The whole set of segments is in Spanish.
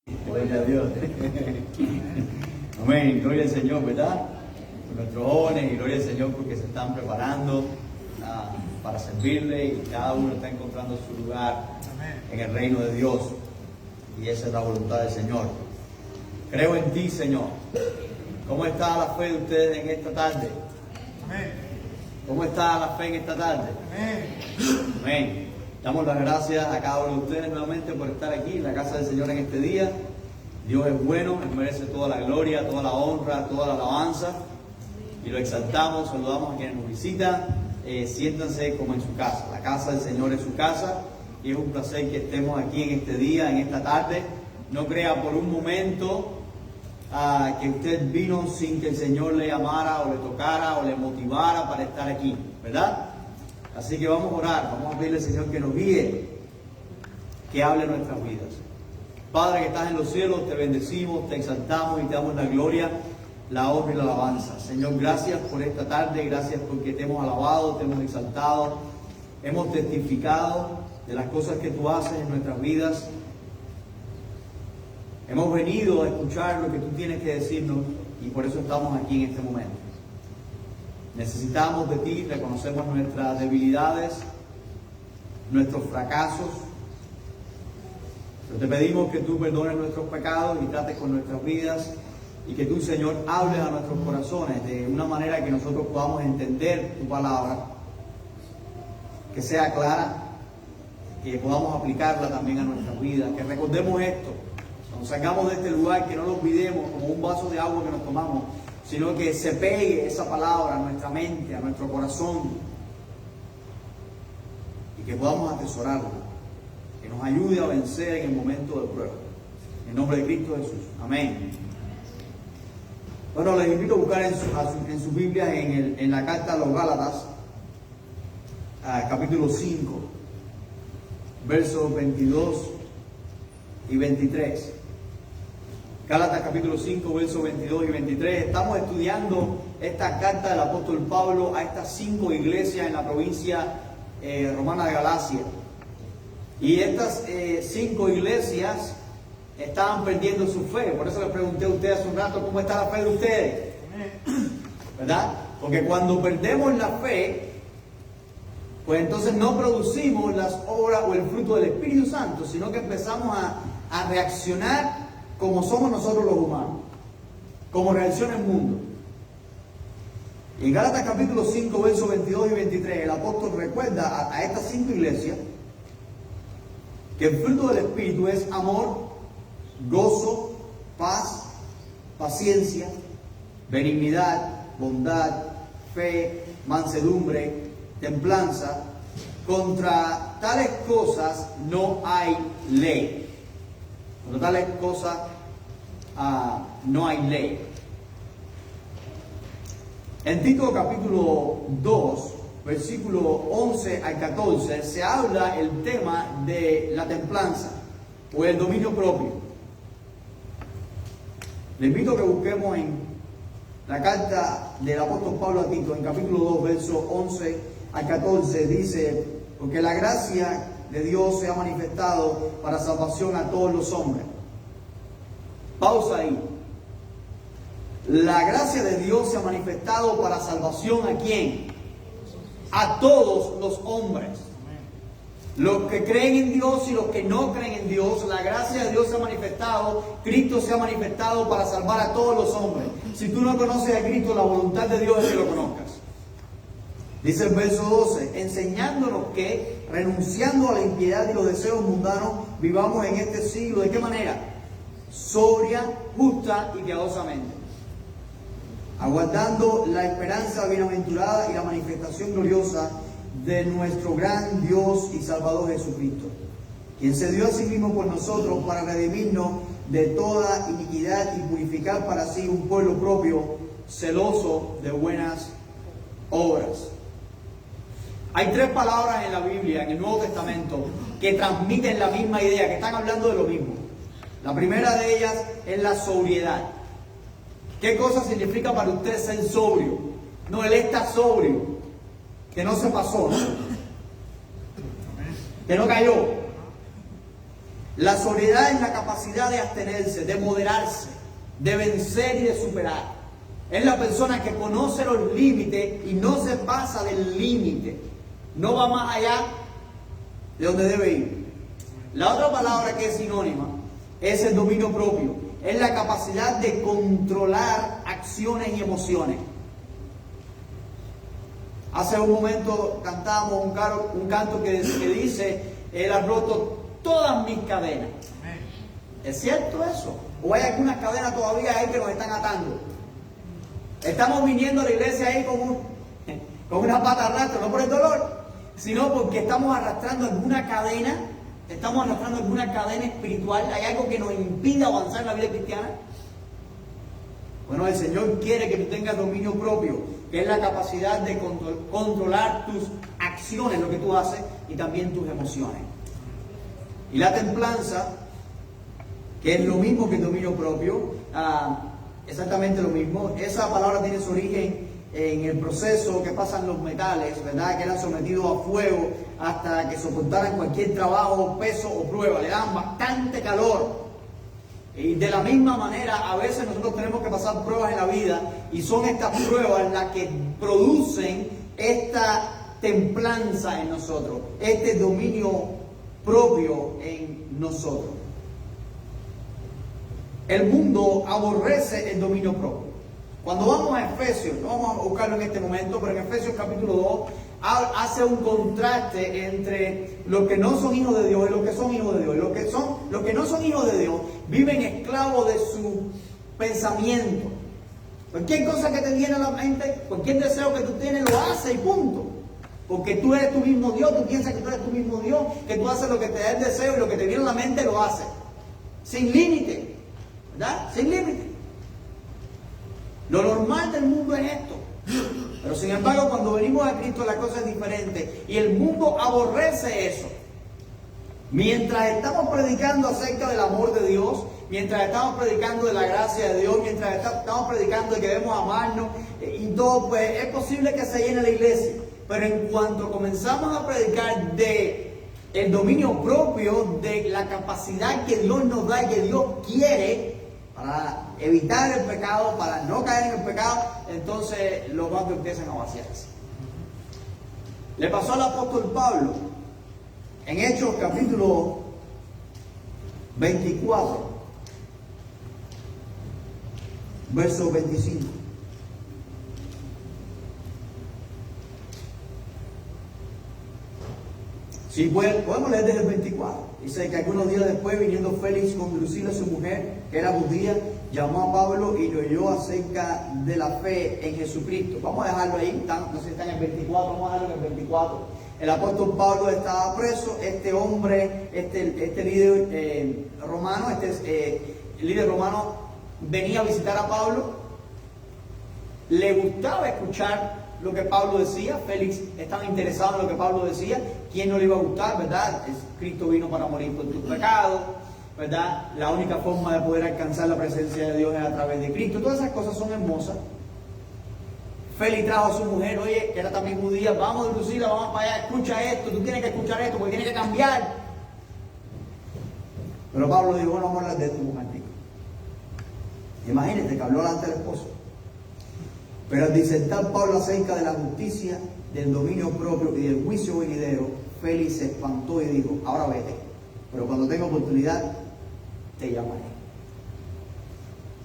Gloria a Dios. Amén. Gloria al Señor, ¿verdad? Por nuestros jóvenes y gloria al Señor porque se están preparando para servirle y cada uno está encontrando su lugar en el reino de Dios. Y esa es la voluntad del Señor. Creo en ti, Señor. ¿Cómo está la fe de ustedes en esta tarde? Amén. ¿Cómo está la fe en esta tarde? Amén. Amén. Damos las gracias a cada uno de ustedes nuevamente por estar aquí en la casa del Señor en este día. Dios es bueno, Él merece toda la gloria, toda la honra, toda la alabanza. Y lo exaltamos, saludamos a quienes nos visitan. Siéntanse como en su casa. La casa del Señor es su casa. Y es un placer que estemos aquí en este día, en esta tarde. No crea por un momento que usted vino sin que el Señor le llamara o le tocara o le motivara para estar aquí, ¿verdad? Así que vamos a orar, vamos a pedirle al Señor que nos guíe, que hable en nuestras vidas. Padre que estás en los cielos, te bendecimos, te exaltamos y te damos la gloria, la honra y la alabanza. Señor, gracias por esta tarde, gracias porque te hemos alabado, te hemos exaltado, hemos testificado de las cosas que tú haces en nuestras vidas. Hemos venido a escuchar lo que tú tienes que decirnos y por eso estamos aquí en este momento. Necesitamos de ti, reconocemos nuestras debilidades, nuestros fracasos. Pero te pedimos que tú perdones nuestros pecados y trates con nuestras vidas y que tú, Señor, hables a nuestros corazones de una manera que nosotros podamos entender tu palabra, que sea clara, que podamos aplicarla también a nuestras vidas, que recordemos esto. Cuando salgamos de este lugar, que no lo olvidemos como un vaso de agua que nos tomamos, sino que se pegue esa palabra a nuestra mente, a nuestro corazón, y que podamos atesorarla, que nos ayude a vencer en el momento de prueba. En el nombre de Cristo Jesús. Amén. Bueno, les invito a buscar en su Biblia en la carta a los Gálatas, capítulo 5, versos 22 y 23. Gálatas capítulo 5, versos 22 y 23. Estamos estudiando esta carta del apóstol Pablo a estas 5 iglesias en la provincia romana de Galacia. Y estas 5 iglesias estaban perdiendo su fe. Por eso les pregunté a ustedes hace un rato, ¿cómo está la fe de ustedes? ¿Verdad? Porque cuando perdemos la fe, pues entonces no producimos las obras o el fruto del Espíritu Santo, sino que empezamos a reaccionar como somos nosotros los humanos, como reacciona el mundo. Y en Gálatas capítulo 5, versos 22 y 23, el apóstol recuerda a estas 5 iglesias que el fruto del Espíritu es amor, gozo, paz, paciencia, benignidad, bondad, fe, mansedumbre, templanza. Contra tales cosas no hay ley. Contra tales cosas no hay ley. En Tito capítulo 2, versículo 11 al 14, se habla el tema de la templanza o el dominio propio. Les invito a que busquemos en la carta del apóstol Pablo a Tito, en capítulo 2, versos 11 al 14, dice: porque la gracia de Dios se ha manifestado para salvación a todos los hombres. Pausa ahí. La gracia de Dios se ha manifestado para salvación ¿a quién? A todos los hombres. Los que creen en Dios y los que no creen en Dios, la gracia de Dios se ha manifestado, Cristo se ha manifestado para salvar a todos los hombres. Si tú no conoces a Cristo, la voluntad de Dios es que lo conozcas. Dice el verso 12, enseñándonos que, renunciando a la impiedad y los deseos mundanos, vivamos en este siglo. ¿De qué manera? Sobria, justa y piadosamente, aguardando la esperanza bienaventurada y la manifestación gloriosa de nuestro gran Dios y Salvador Jesucristo, quien se dio a sí mismo por nosotros para redimirnos de toda iniquidad y purificar para sí un pueblo propio, celoso de buenas obras. Hay 3 palabras en la Biblia, en el Nuevo Testamento, que transmiten la misma idea, que están hablando de lo mismo. La primera de ellas es la sobriedad. ¿Qué cosa significa para usted ser sobrio? No, él está sobrio, que no se pasó, ¿no? Que no cayó. La sobriedad es la capacidad de abstenerse, de moderarse, de vencer y de superar. Es la persona que conoce los límites y no se pasa del límite. No va más allá de donde debe ir. La otra palabra que es sinónima es el dominio propio. Es la capacidad de controlar acciones y emociones. Hace un momento cantábamos un canto que dice, Él ha roto todas mis cadenas. ¿Es cierto eso? ¿O hay algunas cadenas todavía ahí que nos están atando? Estamos viniendo a la iglesia ahí con una pata arrastra, no por el dolor, sino porque estamos arrastrando alguna cadena, estamos arrastrando alguna cadena espiritual. ¿Hay algo que nos impide avanzar en la vida cristiana? Bueno, el Señor quiere que tú tengas dominio propio, que es la capacidad de controlar tus acciones, lo que tú haces, y también tus emociones. Y la templanza, que es lo mismo que el dominio propio, exactamente lo mismo. Esa palabra tiene su origen en el proceso que pasan los metales, ¿verdad? Que eran sometidos a fuego hasta que soportaran cualquier trabajo, peso o prueba. Le dan bastante calor. Y de la misma manera, a veces nosotros tenemos que pasar pruebas en la vida, y son estas pruebas las que producen esta templanza en nosotros, este dominio propio en nosotros. El mundo aborrece el dominio propio. Cuando vamos a Efesios, no vamos a buscarlo en este momento, pero en Efesios capítulo 2 hace un contraste entre los que no son hijos de Dios y los que son hijos de Dios. Los que no son hijos de Dios viven esclavos de su pensamiento. Cualquier cosa que te viene a la mente, cualquier deseo que tú tienes, lo haces y punto. Porque tú eres tu mismo Dios, tú piensas que tú eres tu mismo Dios, que tú haces lo que te da el deseo y lo que te viene a la mente lo haces. Sin límite, ¿verdad? Sin límite. Lo normal del mundo es esto. Pero sin embargo, cuando venimos a Cristo la cosa es diferente. Y el mundo aborrece eso. Mientras estamos predicando acerca del amor de Dios, mientras estamos predicando de la gracia de Dios, mientras estamos predicando de que debemos amarnos y todo, pues es posible que se llene la iglesia. Pero en cuanto comenzamos a predicar de el dominio propio, de la capacidad que Dios nos da y que Dios quiere para evitar el pecado, para no caer en el pecado, entonces los bancos empiezan a vaciarse. Le pasó al apóstol Pablo en Hechos capítulo 24, verso 25. Sí, podemos leer desde el 24. Dice que algunos días después, viniendo Félix con Drusila, su mujer, que era judía, llamó a Pablo y le oyó acerca de la fe en Jesucristo. Vamos a dejarlo ahí, no sé si está en el 24, vamos a dejarlo en el 24. El apóstol Pablo estaba preso, este hombre, este líder romano, líder romano venía a visitar a Pablo, le gustaba escuchar lo que Pablo decía. Félix estaba interesado en lo que Pablo decía. ¿Quién no le iba a gustar, verdad? Cristo vino para morir por tus pecados, ¿verdad? La única forma de poder alcanzar la presencia de Dios es a través de Cristo. Todas esas cosas son hermosas. Félix trajo a su mujer, oye, que era también judía, vamos Drusila, vamos para allá, escucha esto, tú tienes que escuchar esto porque tienes que cambiar. Pero Pablo dijo, bueno, vamos a hablar de esto un momentico. Imagínate que habló delante del esposo. Pero al disertar Pablo acerca de la justicia, del dominio propio y del juicio venidero, Félix se espantó y dijo, ahora vete, pero cuando tenga oportunidad, te llamaré.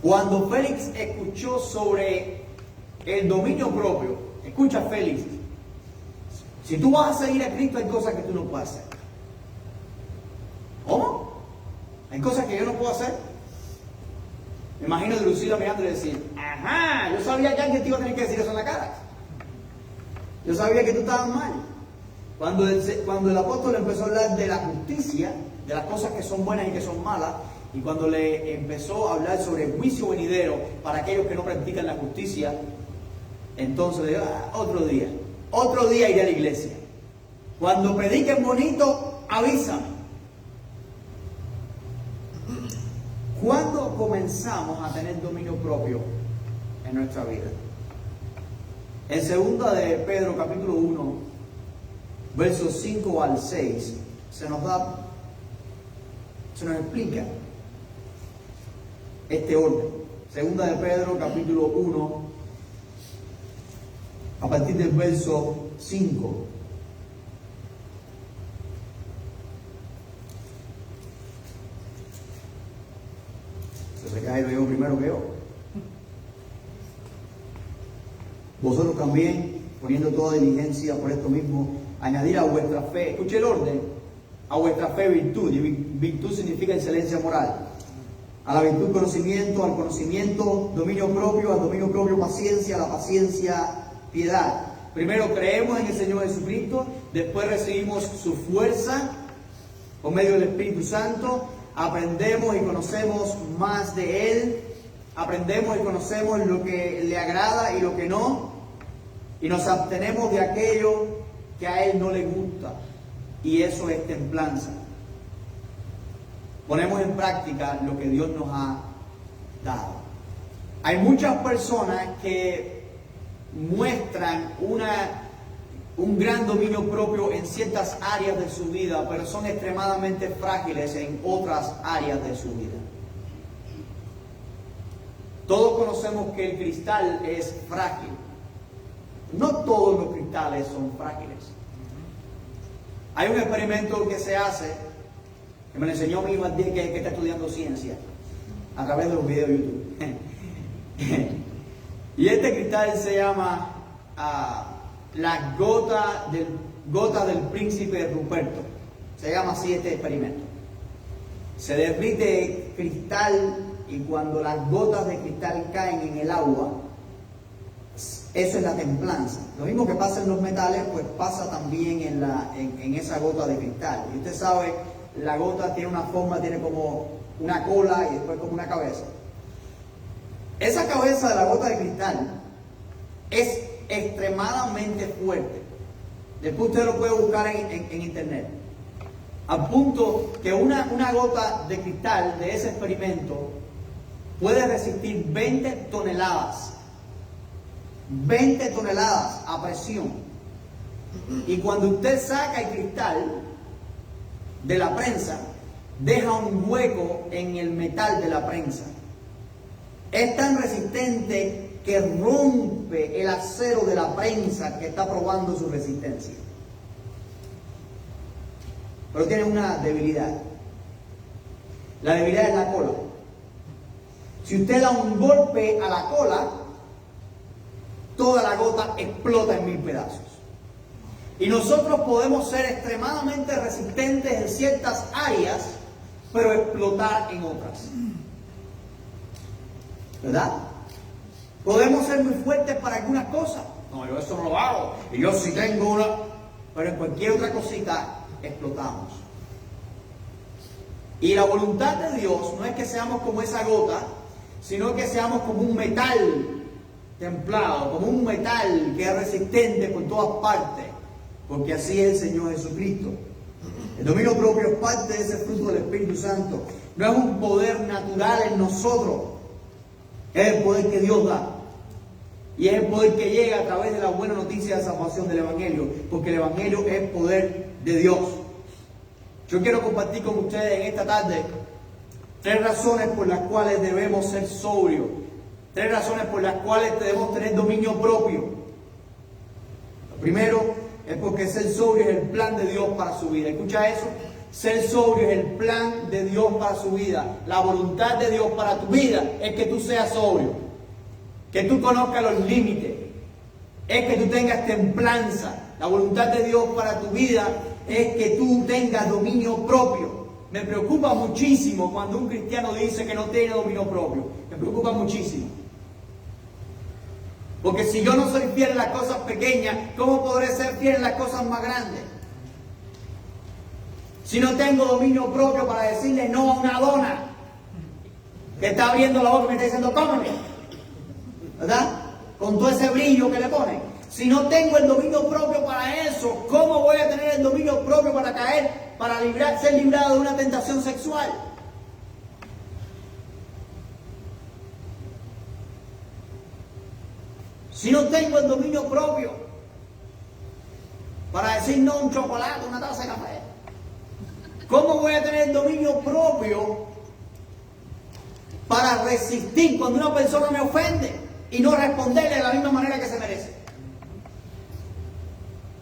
Cuando Félix escuchó sobre el dominio propio, escucha Félix, si tú vas a seguir a Cristo hay cosas que tú no puedes hacer. ¿Cómo? ¿Hay cosas que yo no puedo hacer? Me imagino a Drusila mirando y decir, ajá, yo sabía que alguien te iba a tener que decir eso en la cara. Yo sabía que tú estabas mal. Cuando el apóstol empezó a hablar de la justicia, de las cosas que son buenas y que son malas, y cuando le empezó a hablar sobre el juicio venidero para aquellos que no practican la justicia, entonces le dijo, otro día iré a la iglesia. Cuando prediquen bonito, avísame. ¿Cuándo comenzamos a tener dominio propio en nuestra vida? En 2 de Pedro capítulo 1, 5 al 6, se nos da Se nos explica este orden. Segunda de Pedro, capítulo 1, a partir del verso 5. Se cae lo primero que yo. Vosotros también, poniendo toda diligencia por esto mismo, añadir a vuestra fe, escuche el orden, a vuestra fe virtud, y virtud significa excelencia moral. A la virtud conocimiento, al conocimiento dominio propio, al dominio propio paciencia, a la paciencia piedad. Primero creemos en el Señor Jesucristo, después recibimos su fuerza por medio del Espíritu Santo, aprendemos y conocemos más de Él, aprendemos y conocemos lo que le agrada y lo que no, y nos abstenemos de aquello que a Él no le gusta, y eso es templanza. Ponemos en práctica lo que Dios nos ha dado. Hay muchas personas que muestran un gran dominio propio en ciertas áreas de su vida, pero son extremadamente frágiles en otras áreas de su vida. Todos conocemos que el cristal es frágil. No todos los cristales son frágiles. Hay un experimento que se hace, que me lo enseñó mi hijo que está estudiando ciencia, a través de los videos de YouTube. Y este cristal se llama la gota del príncipe Ruperto. Se llama así este experimento. Se derrite cristal y cuando las gotas de cristal caen en el agua, eso es la templanza. Lo mismo que pasa en los metales, pues pasa también en esa gota de cristal. Y usted sabe, la gota tiene una forma, tiene como una cola y después como una cabeza. Esa cabeza de la gota de cristal es extremadamente fuerte. Después usted lo puede buscar en internet. Al punto que una gota de cristal de ese experimento puede resistir 20 toneladas. 20 toneladas a presión. Y cuando usted saca el cristal de la prensa, deja un hueco en el metal de la prensa. Es tan resistente que rompe el acero de la prensa que está probando su resistencia. Pero tiene una debilidad. La debilidad es la cola. Si usted da un golpe a la cola, toda la gota explota en 1000 pedazos. Y nosotros podemos ser extremadamente resistentes en ciertas áreas, pero explotar en otras. ¿Verdad? Podemos ser muy fuertes para algunas cosas. No, yo eso no lo hago. Y yo sí tengo una. Pero en cualquier otra cosita explotamos. Y la voluntad de Dios no es que seamos como esa gota, sino que seamos como un metal templado, como un metal que es resistente por todas partes, porque así es el Señor Jesucristo. El dominio propio es parte de ese fruto del Espíritu Santo. No es un poder natural en nosotros, es el poder que Dios da. Y es el poder que llega a través de la buena noticia de salvación del Evangelio, porque el Evangelio es poder de Dios. Yo quiero compartir con ustedes en esta tarde 3 razones por las cuales debemos ser sobrios. 3 razones por las cuales debemos tener dominio propio. Lo primero es porque ser sobrio es el plan de Dios para su vida. ¿Escucha eso? Ser sobrio es el plan de Dios para su vida. La voluntad de Dios para tu vida es que tú seas sobrio, que tú conozcas los límites, es que tú tengas templanza. La voluntad de Dios para tu vida es que tú tengas dominio propio. Me preocupa muchísimo cuando un cristiano dice que no tiene dominio propio. Me preocupa muchísimo. Porque si yo no soy fiel en las cosas pequeñas, ¿cómo podré ser fiel en las cosas más grandes? Si no tengo dominio propio para decirle no a una dona que está abriendo la boca y me está diciendo cómeme, ¿verdad? Con todo ese brillo que le ponen. Si no tengo el dominio propio para eso, ¿cómo voy a tener el dominio propio para ser librado de una tentación sexual? Si no tengo el dominio propio para decir no a un chocolate, una taza de café. ¿Cómo voy a tener dominio propio para resistir cuando una persona me ofende y no responderle de la misma manera que se merece?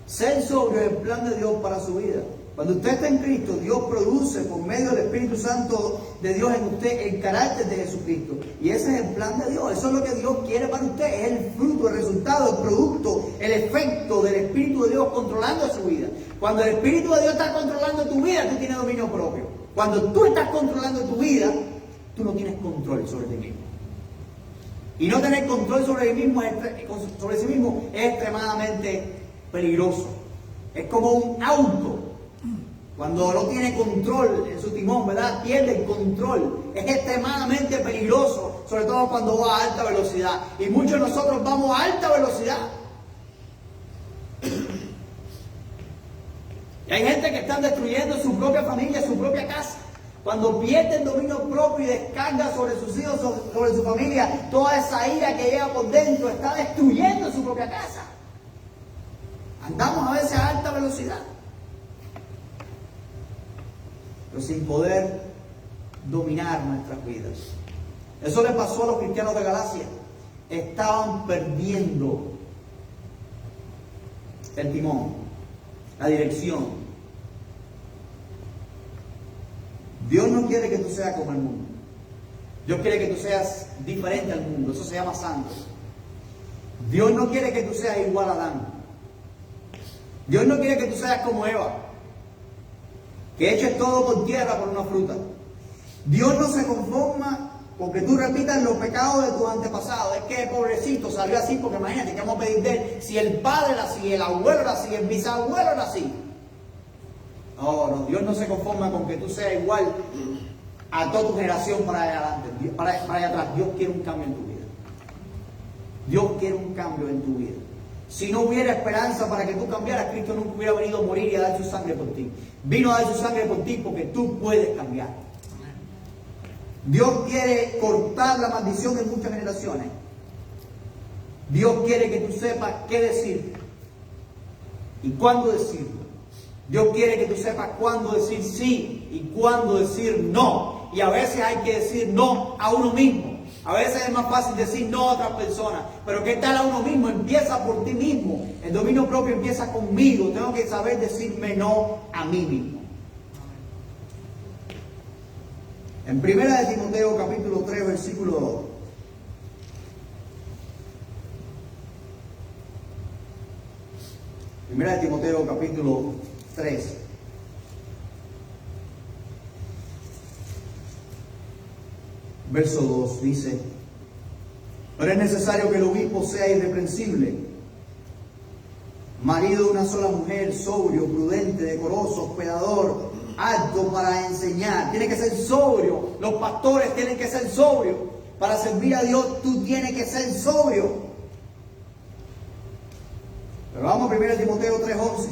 Ser sobrio es el plan de Dios para su vida. Cuando usted está en Cristo, Dios produce por medio del Espíritu Santo de Dios en usted el carácter de Jesucristo. Y ese es el plan de Dios. Eso es lo que Dios quiere para usted. Es el fruto, el resultado, el producto, el efecto del Espíritu de Dios controlando su vida. Cuando el Espíritu de Dios está controlando tu vida, tú tienes dominio propio. Cuando tú estás controlando tu vida, tú no tienes control sobre ti mismo. Y no tener control sobre sí mismo es extremadamente peligroso. Es como un auto. Cuando no tiene control en su timón, ¿verdad? Pierde el control. Es extremadamente peligroso, sobre todo cuando va a alta velocidad. Y muchos de nosotros vamos a alta velocidad. Y hay gente que están destruyendo su propia familia, su propia casa. Cuando pierde el dominio propio y descarga sobre sus hijos, sobre su familia, toda esa ira que lleva por dentro está destruyendo su propia casa. Andamos a veces a alta velocidad, pero sin poder dominar nuestras vidas. Eso le pasó a los cristianos de Galacia. Estaban perdiendo el timón, la dirección. Dios no quiere que tú seas como el mundo. Dios quiere que tú seas diferente al mundo. Eso se llama santo. Dios no quiere que tú seas igual a Adán. Dios no quiere que tú seas como Eva, que eches todo por tierra por una fruta. Dios no se conforma con que tú repitas los pecados de tus antepasados. Es que pobrecito salió así, porque imagínate, ¿qué vamos a pedir de él? Si el padre era así, el abuelo era así, el bisabuelo era así. No, Dios no se conforma con que tú seas igual a toda tu generación para allá adelante, para allá atrás. Dios quiere un cambio en tu vida. Dios quiere un cambio en tu vida. Si no hubiera esperanza para que tú cambiaras, Cristo nunca hubiera venido a morir y a dar su sangre por ti. Vino a dar su sangre por ti porque tú puedes cambiar. Dios quiere cortar la maldición de muchas generaciones. Dios quiere que tú sepas qué decir y cuándo decirlo. Dios quiere que tú sepas cuándo decir sí y cuándo decir no. Y a veces hay que decir no a uno mismo. A veces es más fácil decir no a otras personas. Pero ¿qué tal a uno mismo? Empieza por ti mismo. El dominio propio empieza conmigo. Tengo que saber decirme no a mí mismo. En 1 Timoteo capítulo 3, versículo 2. Primera de Timoteo capítulo 3. Verso 2 dice: pero es necesario que el obispo sea irreprensible, marido de una sola mujer, sobrio, prudente, decoroso, hospedador, apto para enseñar. Tiene que ser sobrio. Los pastores tienen que ser sobrios. Para servir a Dios tú tienes que ser sobrio. Pero vamos a 1 Timoteo 3:11.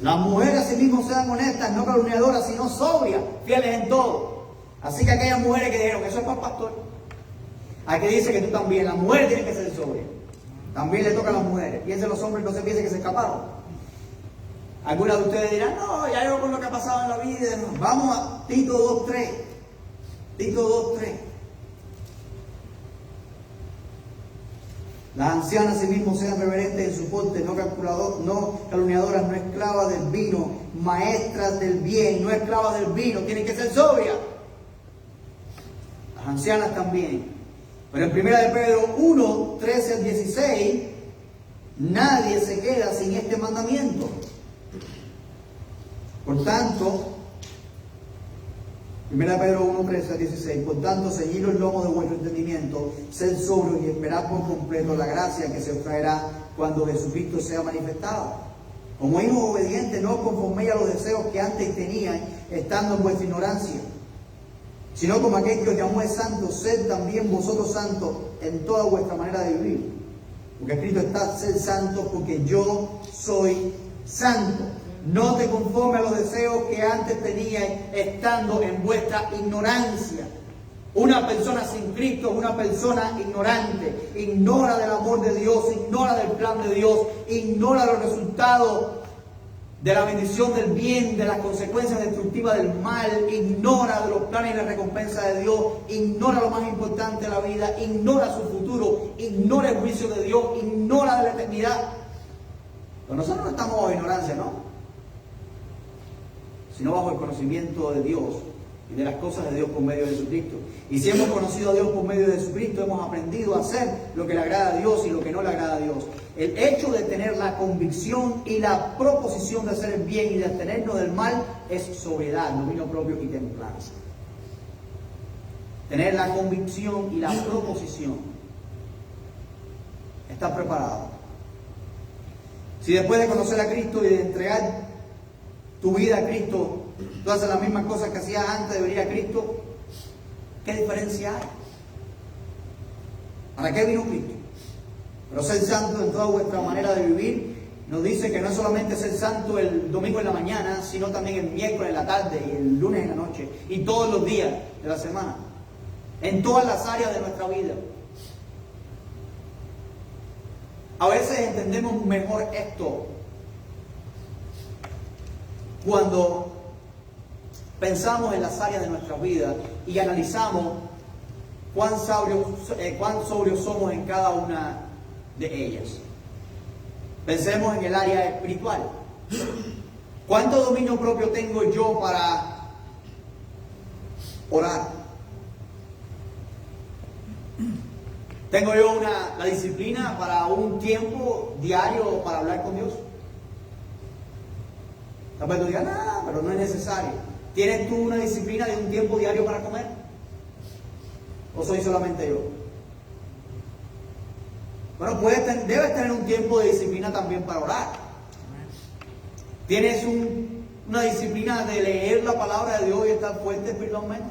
Las mujeres asimismo sean honestas, no calumniadoras, sino sobrias, fieles en todo. Así que aquellas mujeres que dijeron que eso es para el pastor, aquí dice que tú también, las mujeres tienen que ser sobrias. También le toca a las mujeres. Piensen los hombres, no se piensen que se escaparon. Algunas de ustedes dirán, no, ya yo con lo que ha pasado en la vida. No. Vamos a Tito 2:3. Tito 2:3. Las ancianas asimismo sean reverentes en su porte, no calumniadoras, no esclavas del vino, maestras del bien, no esclavas del vino, tienen que ser sobrias. Las ancianas también. Pero en 1 de Pedro 1, 13 al 16, nadie se queda sin este mandamiento. Por tanto, 1 de Pedro 1, 13 al 16, por tanto, ceñid los lomos de vuestro entendimiento, sed sobrios y esperad por completo la gracia que se os traerá cuando Jesucristo sea manifestado. Como hijos obedientes, no conforméis a los deseos que antes tenían, estando en vuestra ignorancia, sino como aquel que os llamó es santo, sed también vosotros santos en toda vuestra manera de vivir. Porque escrito está: sed santos porque yo soy santo. No te conformes a los deseos que antes teníais estando en vuestra ignorancia. Una persona sin Cristo es una persona ignorante. Ignora del amor de Dios, ignora del plan de Dios, ignora los resultados de la bendición del bien, de las consecuencias destructivas del mal, ignora de los planes y la recompensa de Dios, ignora lo más importante de la vida, ignora su futuro, ignora el juicio de Dios, ignora de la eternidad. Pero nosotros no estamos bajo ignorancia, ¿no? Sino bajo el conocimiento de Dios y de las cosas de Dios por medio de Jesucristo. Y si hemos conocido a Dios por medio de Jesucristo, hemos aprendido a hacer lo que le agrada a Dios y lo que no le agrada a Dios. El hecho de tener la convicción y la proposición de hacer el bien y de abstenernos del mal es sobriedad, dominio propio y templanza. Tener la convicción y la proposición. Estar preparado. Si después de conocer a Cristo y de entregar tu vida a Cristo, tú haces las mismas cosas que hacías antes de venir a Cristo, ¿qué diferencia hay? ¿Para qué vino Cristo? Pero ser santo en toda vuestra manera de vivir nos dice que no es solamente ser santo el domingo en la mañana, sino también el miércoles en la tarde y el lunes en la noche y todos los días de la semana, en todas las áreas de nuestra vida. A veces entendemos mejor esto cuando pensamos en las áreas de nuestra vida y analizamos cuán sobrios somos en cada una de ellas. Pensemos en el área espiritual. ¿Cuánto dominio propio tengo yo para orar? ¿Tengo yo la disciplina para un tiempo diario para hablar con Dios? Tal vez tú digas, nada, pero no es necesario. ¿Tienes tú una disciplina de un tiempo diario para comer? ¿O soy solamente yo? Bueno, debes tener un tiempo de disciplina también para orar. ¿Tienes una disciplina de leer la palabra de Dios y estar fuerte espiritualmente?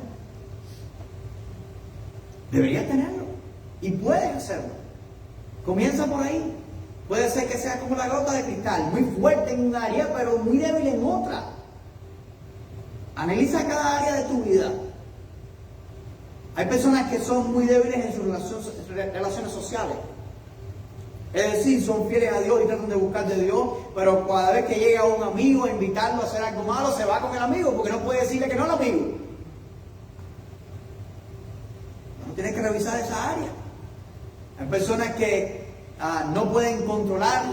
Deberías tenerlo. Y puedes hacerlo. Comienza por ahí. Puede ser que sea como la gota de cristal, muy fuerte en una área, pero muy débil en otra. Analiza cada área de tu vida. Hay personas que son muy débiles en sus relaciones sociales. Es decir, son fieles a Dios y tratan de buscar de Dios, pero cada vez que llega un amigo a invitarlo a hacer algo malo, se va con el amigo, porque no puede decirle que no al amigo. No tienes que revisar esa área. Hay personas que no pueden controlar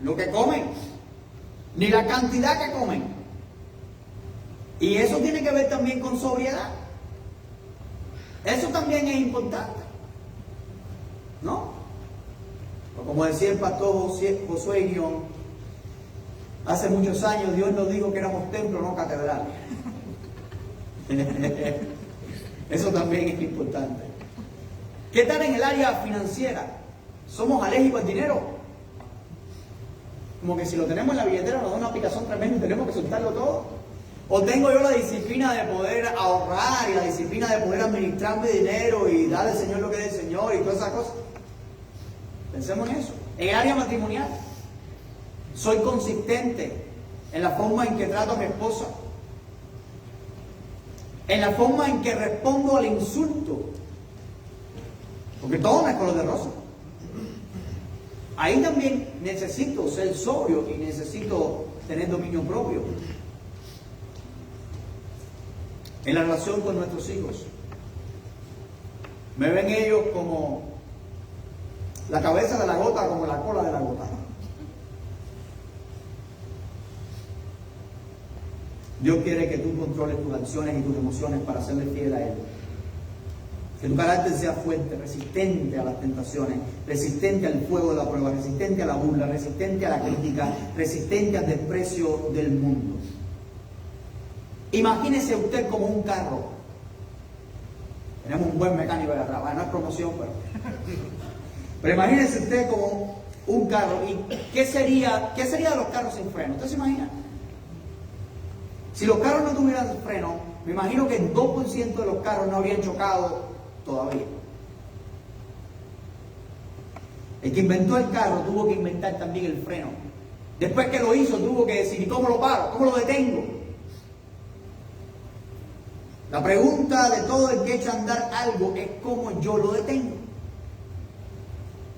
lo que comen, ni la cantidad que comen. Y eso tiene que ver también con sobriedad. Eso también es importante, ¿no? O como decía el pastor Josué Irión, hace muchos años Dios nos dijo que éramos templo, no catedral. Eso también es importante. ¿Qué tal en el área financiera? ¿Somos alérgicos al dinero? Como que si lo tenemos en la billetera nos da una picazón tremenda y tenemos que soltarlo todo. ¿O tengo yo la disciplina de poder ahorrar y la disciplina de poder administrar mi dinero y darle al Señor lo que es del Señor y todas esas cosas? Pensemos en eso. En el área matrimonial, soy consistente en la forma en que trato a mi esposa, en la forma en que respondo al insulto, porque todo no es color de rosa. Ahí también necesito ser sobrio y necesito tener dominio propio. En la relación con nuestros hijos, me ven ellos como la cabeza de la gota, como la cola de la gota. Dios quiere que tú controles tus acciones y tus emociones para serle fiel a Él. Que tu carácter sea fuerte, resistente a las tentaciones, resistente al fuego de la prueba, resistente a la burla, resistente a la crítica, resistente al desprecio del mundo. Imagínese usted como un carro. Tenemos un buen mecánico de atrás, no es promoción, pero imagínese usted como un carro. ¿Y qué sería de los carros sin freno? ¿Usted se imagina? Si los carros no tuvieran freno, me imagino que el 2% de los carros no habrían chocado todavía. El que inventó el carro tuvo que inventar también el freno. Después que lo hizo, tuvo que decir, ¿y cómo lo paro? ¿Cómo lo detengo? La pregunta de todo el que echa a andar algo es cómo yo lo detengo.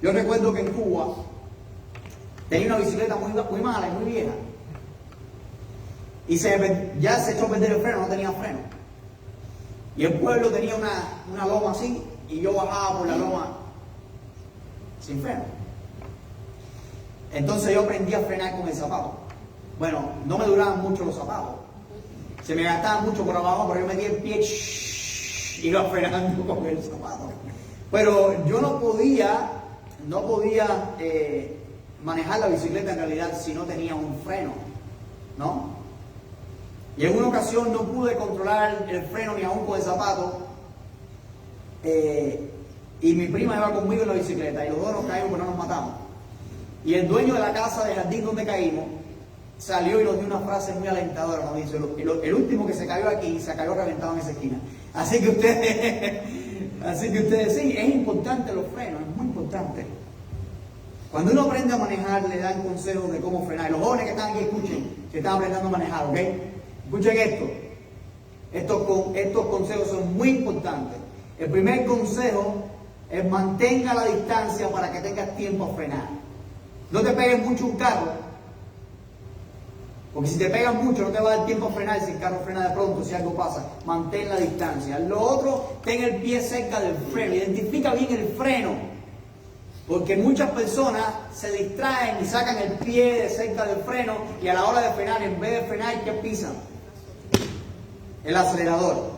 Yo recuerdo que en Cuba tenía una bicicleta muy mala y muy vieja. y ya se echó a perder el freno, no tenía freno. Y el pueblo tenía una loma así, y yo bajaba por la loma sin freno. Entonces yo aprendí a frenar con el zapato. Bueno, no me duraban mucho los zapatos. Se me gastaban mucho por abajo, pero yo metía el pie, iba frenando con el zapato. Pero yo no podía manejar la bicicleta en realidad si no tenía un freno, ¿no? Y en una ocasión no pude controlar el freno ni aún con el zapato. Y mi prima iba conmigo en la bicicleta y los dos nos caímos, pero no nos matamos. Y el dueño de la casa de jardín donde caímos salió y nos dio una frase muy alentadora. Nos dice: el último que se cayó aquí se cayó reventado en esa esquina. Así que ustedes sí, es importante los frenos, es muy importante. Cuando uno aprende a manejar, le dan consejos de cómo frenar. Y los jóvenes que están aquí, escuchen, que están aprendiendo a manejar, ¿ok? Escuchen esto. Estos consejos son muy importantes. El primer consejo es: mantenga la distancia para que tengas tiempo a frenar. No te pegues mucho un carro, porque si te pegas mucho no te va a dar tiempo a frenar si el carro frena de pronto, si algo pasa. Mantén la distancia. Lo otro, ten el pie cerca del freno. Identifica bien el freno, porque muchas personas se distraen y sacan el pie de cerca del freno y a la hora de frenar, en vez de frenar, ¿qué pisan? El acelerador.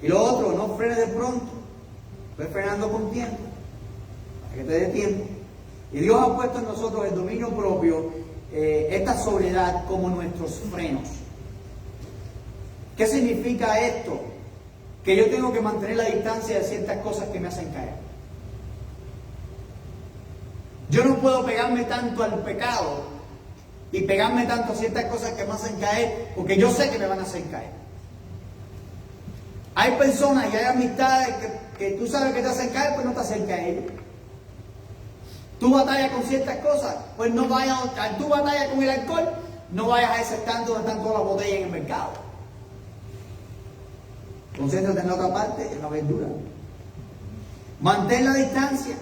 Y lo otro, no frenes de pronto, ve frenando con tiempo, para que te dé tiempo. Y Dios ha puesto en nosotros el dominio propio, esta sobriedad como nuestros frenos. ¿Qué significa esto? Que yo tengo que mantener la distancia de ciertas cosas que me hacen caer. Yo no puedo pegarme tanto al pecado y pegarme tanto a ciertas cosas que me hacen caer, porque yo sé que me van a hacer caer. Hay personas y hay amistades que tú sabes que te hacen caer, pues no te acerques a ellos. Tú batallas con ciertas cosas, pues no vayas. Tú batallas con el alcohol, no vayas a ese stand donde están todas las botellas en el mercado. Concéntrate en la otra parte, en la verdura. Mantén la distancia.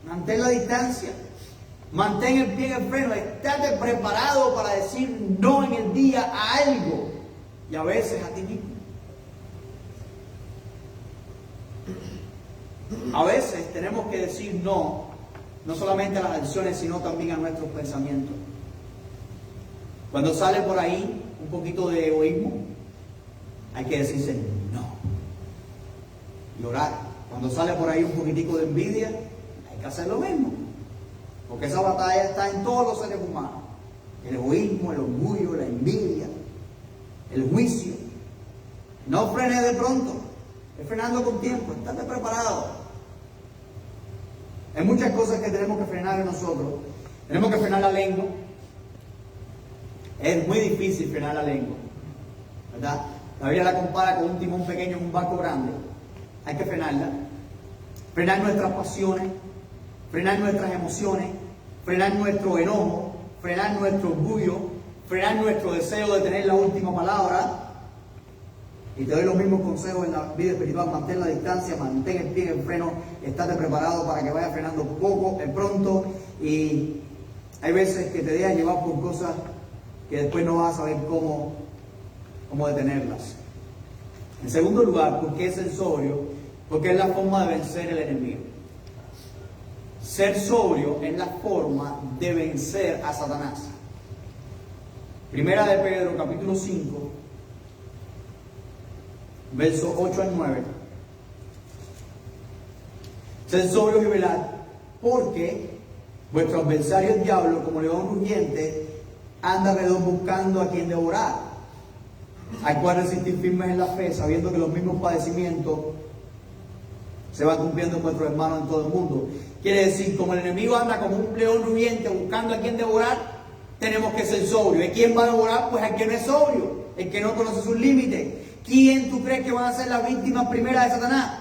Mantén la distancia. Mantén el pie en el freno. Estate preparado para decir no en el día a algo. Y a veces a ti mismo. A veces tenemos que decir no solamente a las acciones, sino también a nuestros pensamientos. Cuando sale por ahí un poquito de egoísmo, hay que decirse no. Y orar. Cuando sale por ahí un poquitico de envidia, hay que hacer lo mismo. Porque esa batalla está en todos los seres humanos. El egoísmo, el orgullo, la envidia, el juicio. No frenes de pronto. Es frenando con tiempo. Estate preparado. Hay muchas cosas que tenemos que frenar en nosotros. Tenemos que frenar la lengua. Es muy difícil frenar la lengua, ¿verdad? La Biblia la compara con un timón pequeño en un barco grande. Hay que frenarla. Frenar nuestras pasiones, frenar nuestras emociones, frenar nuestro enojo, frenar nuestro orgullo, frenar nuestro deseo de tener la última palabra. Y te doy los mismos consejos en la vida espiritual: mantén la distancia, mantén el pie en el freno, estate preparado para que vayas frenando poco, pronto. Y hay veces que te dejas llevar por cosas que después no vas a saber cómo detenerlas. En segundo lugar, ¿por qué ser sobrio? Porque es la forma de vencer el enemigo. Ser sobrio es la forma de vencer a Satanás. Primera de Pedro, capítulo 5. Versos 8 al 9. Sed sobrios y velad, porque vuestro adversario el diablo, como león rugiente, anda alrededor buscando a quien devorar, al cual resistir firmes en la fe, sabiendo que los mismos padecimientos se van cumpliendo en vuestros hermanos en todo el mundo. Quiere decir, como el enemigo anda como un león rugiente buscando a quien devorar, tenemos que ser sobrios. ¿Y quién va a devorar? Pues el que no es sobrio, el que no conoce sus límites. ¿Quién tú crees que van a ser las víctimas primeras de Satanás?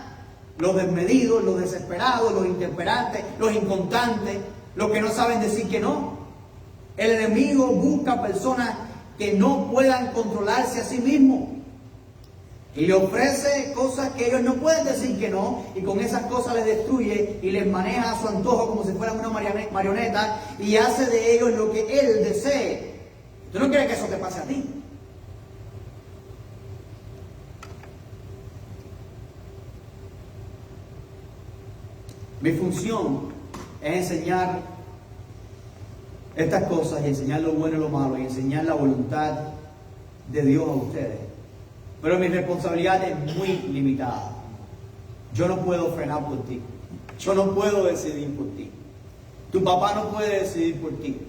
Los desmedidos, los desesperados, los intemperantes, los inconstantes, los que no saben decir que no. El enemigo busca personas que no puedan controlarse a sí mismos y le ofrece cosas que ellos no pueden decir que no, y con esas cosas les destruye y les maneja a su antojo como si fueran una marioneta y hace de ellos lo que él desee. Tú no quieres que eso te pase a ti. Mi función es enseñar estas cosas y enseñar lo bueno y lo malo y enseñar la voluntad de Dios a ustedes. Pero mi responsabilidad es muy limitada. Yo no puedo frenar por ti. Yo no puedo decidir por ti. Tu papá no puede decidir por ti.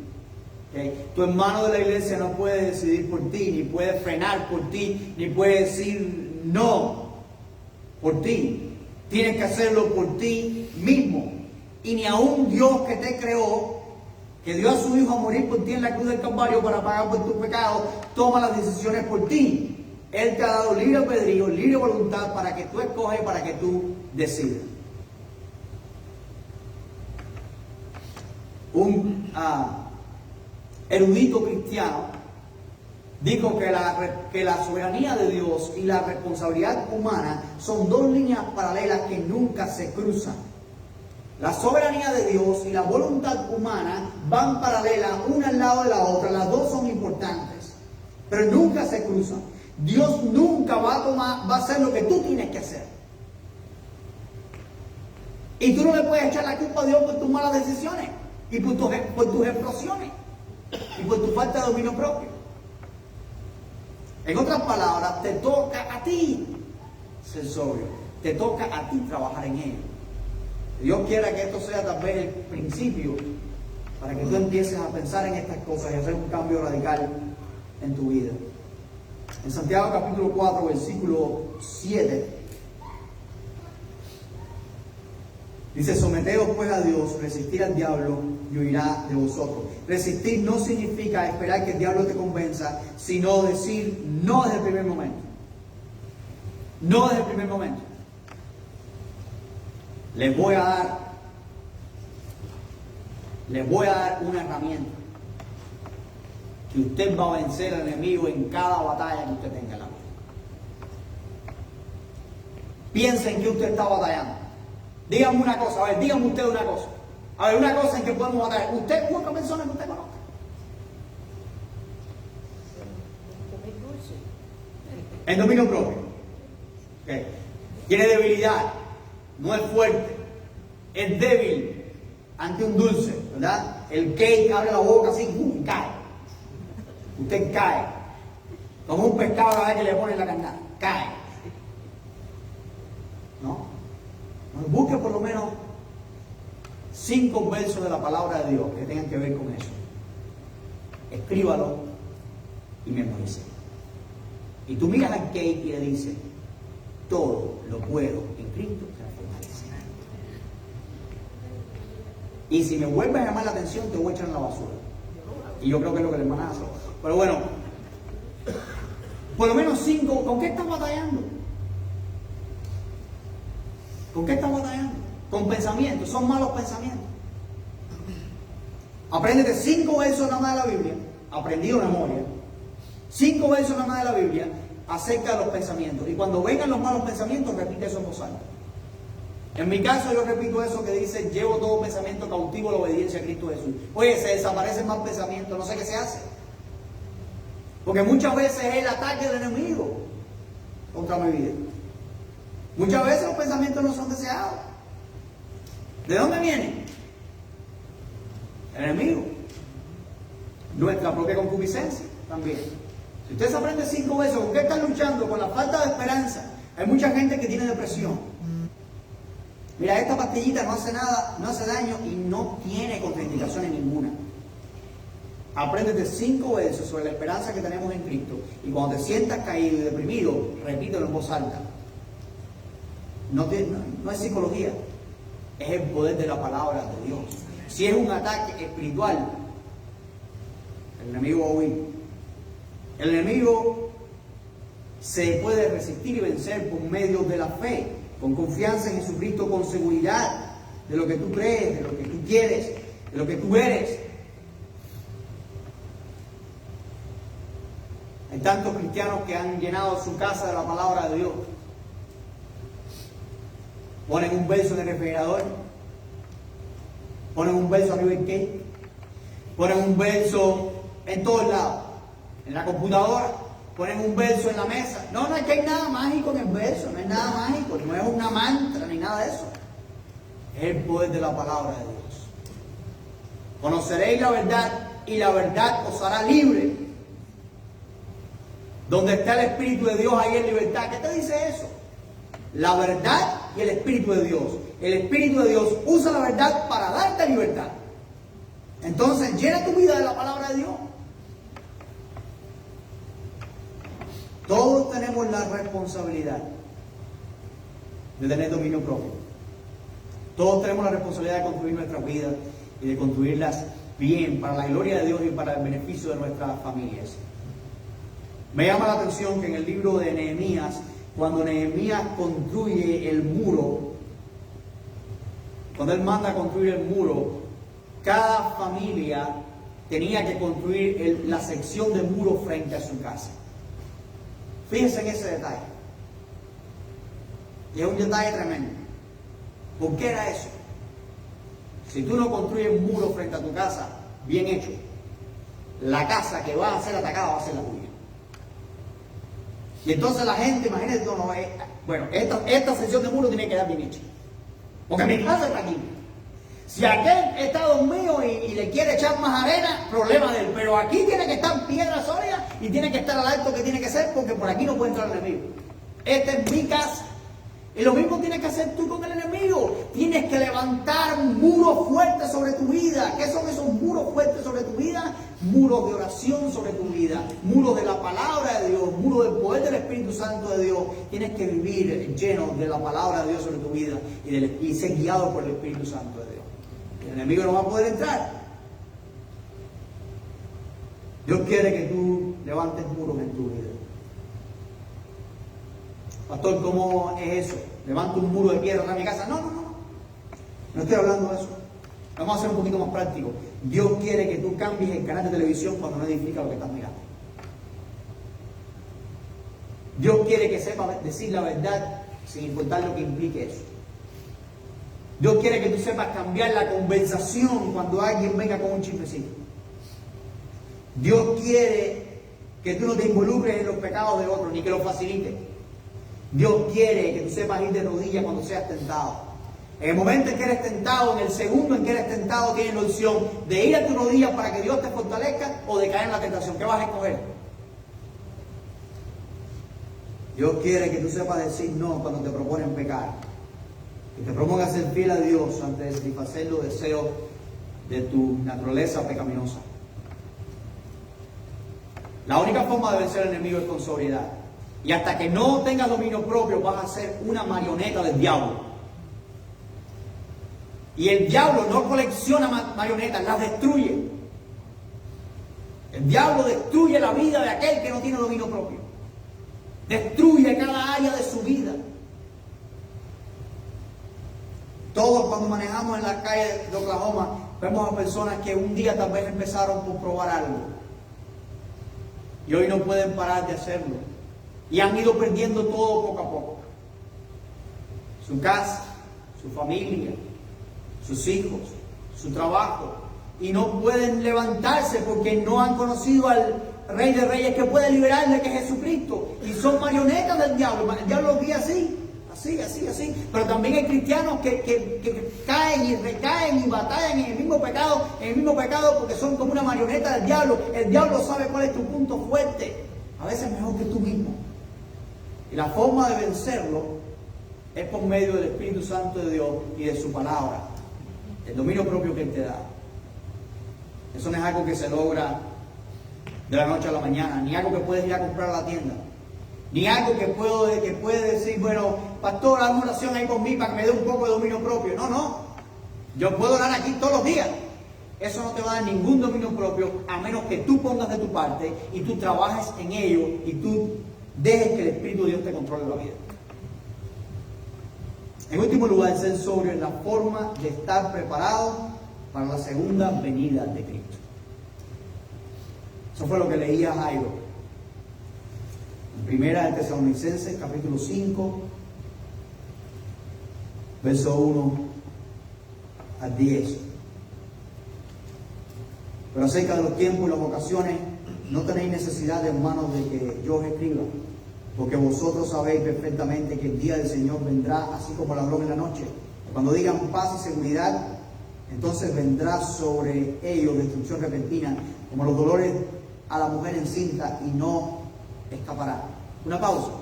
¿Okay? Tu hermano de la iglesia no puede decidir por ti, ni puede frenar por ti, ni puede decir no por ti. Tienes que hacerlo por ti mismo. Y ni aun Dios que te creó, que dio a su Hijo a morir por ti en la cruz del Calvario para pagar por tus pecados, toma las decisiones por ti. Él te ha dado libre albedrío, libre voluntad para que tú escoges, para que tú decidas. Un erudito cristiano dijo que la soberanía de Dios y la responsabilidad humana son dos líneas paralelas que nunca se cruzan. La soberanía de Dios y la voluntad humana van paralelas una al lado de la otra. Las dos son importantes, pero nunca se cruzan. Dios nunca va a hacer lo que tú tienes que hacer. Y tú no le puedes echar la culpa a Dios por tus malas decisiones y por tus explosiones y por tu falta de dominio propio. En otras palabras, te toca a ti ser sobrio. Te toca a ti trabajar en ello. Dios quiera que esto sea tal vez el principio para que tú empieces a pensar en estas cosas y hacer un cambio radical en tu vida. En Santiago capítulo 4, versículo 7, dice: someteos pues a Dios, resistir al diablo y huirá de vosotros. Resistir no significa esperar que el diablo te convenza, sino decir no desde el primer momento. No desde el primer momento. Les voy a dar una herramienta que usted va a vencer al enemigo en cada batalla que usted tenga en la vida. Piensen que usted está batallando. Díganme una cosa, a ver, díganme usted una cosa. A ver, una cosa en que podemos batallar. Usted u otra persona que usted conozca. El dominio propio. Okay. Tiene debilidad. No es fuerte, es débil ante un dulce, ¿verdad? El cake abre la boca así y cae. Usted cae. Como un pescado a ver que le ponen la carnada. Cae. ¿No? Bueno, busque por lo menos 5 versos de la palabra de Dios que tengan que ver con eso. Escríbalo y memorice. Y tú miras al cake y le dices: todo lo puedo en Cristo. Y si me vuelves a llamar la atención, te voy a echar en la basura. Y yo creo que es lo que la hermana hace. Pero bueno, por lo menos 5. ¿Con qué estás batallando? ¿Con qué estás batallando? Con pensamientos. Son malos pensamientos. Apréndete 5 versos nada más de la Biblia, aprendido de memoria. 5 versos nada más de la Biblia acerca de los pensamientos. Y cuando vengan los malos pensamientos, repite eso en voz alta. En mi caso yo repito eso que dice: llevo todo pensamiento cautivo a la obediencia a Cristo Jesús. Oye, se desaparecen más pensamientos, no sé qué se hace. Porque muchas veces es el ataque del enemigo contra mi vida. Muchas veces los pensamientos no son deseados. ¿De dónde vienen? El enemigo. Nuestra propia concupiscencia también. Si usted se aprende 5 veces, ¿con qué está luchando? Con la falta de esperanza. Hay mucha gente que tiene depresión. Mira, esta pastillita no hace nada, no hace daño y no tiene contraindicaciones ninguna. Apréndete 5 versos sobre la esperanza que tenemos en Cristo. Y cuando te sientas caído y deprimido, repítelo en voz alta. No es psicología, es el poder de la palabra de Dios. Si es un ataque espiritual, el enemigo va a huir. El enemigo se puede resistir y vencer por medio de la fe, con confianza en Jesucristo, con seguridad de lo que tú crees, de lo que tú quieres, de lo que tú eres. Hay tantos cristianos que han llenado su casa de la palabra de Dios. Ponen un verso en el refrigerador, ponen un verso arriba del cake, ponen un verso en todos lados. en la computadora, ponen un verso en la mesa. No, no es que hay nada mágico en el verso, no es nada mágico, no es una mantra ni nada de eso. Es el poder de la palabra de Dios. Conoceréis la verdad y la verdad os hará libre. Donde está el Espíritu de Dios, ahí hay libertad. ¿Qué te dice eso? La verdad y el Espíritu de Dios. El Espíritu de Dios usa la verdad para darte libertad. Entonces, llena tu vida de la palabra de Dios. Todos tenemos la responsabilidad de tener dominio propio. Todos tenemos la responsabilidad de construir nuestras vidas y de construirlas bien para la gloria de Dios y para el beneficio de nuestras familias. Me llama la atención que en el libro de Nehemías, cuando Nehemías construye el muro, cuando él manda a construir el muro, cada familia tenía que construir la sección de muro frente a su casa. Fíjense en ese detalle. Y es un detalle tremendo. ¿Por qué era eso? Si tú no construyes un muro frente a tu casa, bien hecho, la casa que va a ser atacada va a ser la tuya. Y entonces la gente, imagínate, bueno, esta sección de muro tiene que quedar bien hecha. Porque mi casa está aquí. Si aquel está dormido y le quiere echar más arena, problema de él. Pero aquí tiene que estar piedra sólida y tiene que estar al alto que tiene que ser, porque por aquí no puede entrar el enemigo. Esta es mi casa. Y lo mismo tienes que hacer tú con el enemigo. Tienes que levantar un muro fuerte sobre tu vida. ¿Qué son esos muros fuertes sobre tu vida? Muros de oración sobre tu vida. Muros de la palabra de Dios. Muros del poder del Espíritu Santo de Dios. Tienes que vivir lleno de la palabra de Dios sobre tu vida y ser guiado por el Espíritu Santo de Dios. El enemigo no va a poder entrar. Dios quiere que tú levantes muros en tu vida. Pastor, ¿cómo es eso? ¿Levanto un muro de piedra en mi casa? No. No estoy hablando de eso. Vamos a hacer un poquito más práctico. Dios quiere que tú cambies el canal de televisión cuando no edifica lo que estás mirando. Dios quiere que sepas decir la verdad sin importar lo que implique eso. Dios quiere que tú sepas cambiar la conversación cuando alguien venga con un chismecito. Dios quiere que tú no te involucres en los pecados de otros, ni que los facilites. Dios quiere que tú sepas ir de rodillas cuando seas tentado. En el momento en que eres tentado, en el segundo en que eres tentado, tienes la opción de ir a tus rodillas para que Dios te fortalezca o de caer en la tentación. ¿Qué vas a escoger? Dios quiere que tú sepas decir no cuando te proponen pecar. Que te propongas ser fiel a Dios antes de satisfacer los deseos de tu naturaleza pecaminosa. La única forma de vencer al enemigo es con sobriedad. Y hasta que no tengas dominio propio, vas a ser una marioneta del diablo. Y el diablo no colecciona marionetas, las destruye. El diablo destruye la vida de aquel que no tiene dominio propio. Destruye cada área de su vida. Todos cuando manejamos en la calle de Oklahoma, vemos a personas que un día tal vez empezaron por probar algo. Y hoy no pueden parar de hacerlo. Y han ido perdiendo todo poco a poco. Su casa, su familia, sus hijos, su trabajo. Y no pueden levantarse porque no han conocido al Rey de Reyes que puede liberarle, que es Jesucristo. Y son marionetas del diablo. El diablo los guía así. Pero también hay cristianos que caen y recaen y batallan en el mismo pecado porque son como una marioneta del diablo. El diablo sabe cuál es tu punto fuerte. A veces mejor que tú mismo. Y la forma de vencerlo es por medio del Espíritu Santo de Dios y de su palabra. El dominio propio que Él te da. Eso no es algo que se logra de la noche a la mañana, ni algo que puedes ir a comprar a la tienda. Ni algo que puede decir, bueno, pastor, hazme oración ahí conmigo para que me dé un poco de dominio propio. No. Yo puedo orar aquí todos los días. Eso no te va a dar ningún dominio propio a menos que tú pongas de tu parte y tú trabajes en ello y tú dejes que el Espíritu de Dios te controle la vida. En último lugar, ser sobrio en la forma de estar preparado para la segunda venida de Cristo. Eso fue lo que leía Jairo. Primera de Tesalonicenses, capítulo 5, verso 1 al 10. Pero acerca de los tiempos y las ocasiones, no tenéis necesidad, hermanos, de que yo os escriba, porque vosotros sabéis perfectamente que el día del Señor vendrá así como ladrón en la noche. Cuando digan paz y seguridad, entonces vendrá sobre ellos destrucción repentina, como los dolores a la mujer encinta, y no escapará. Una pausa.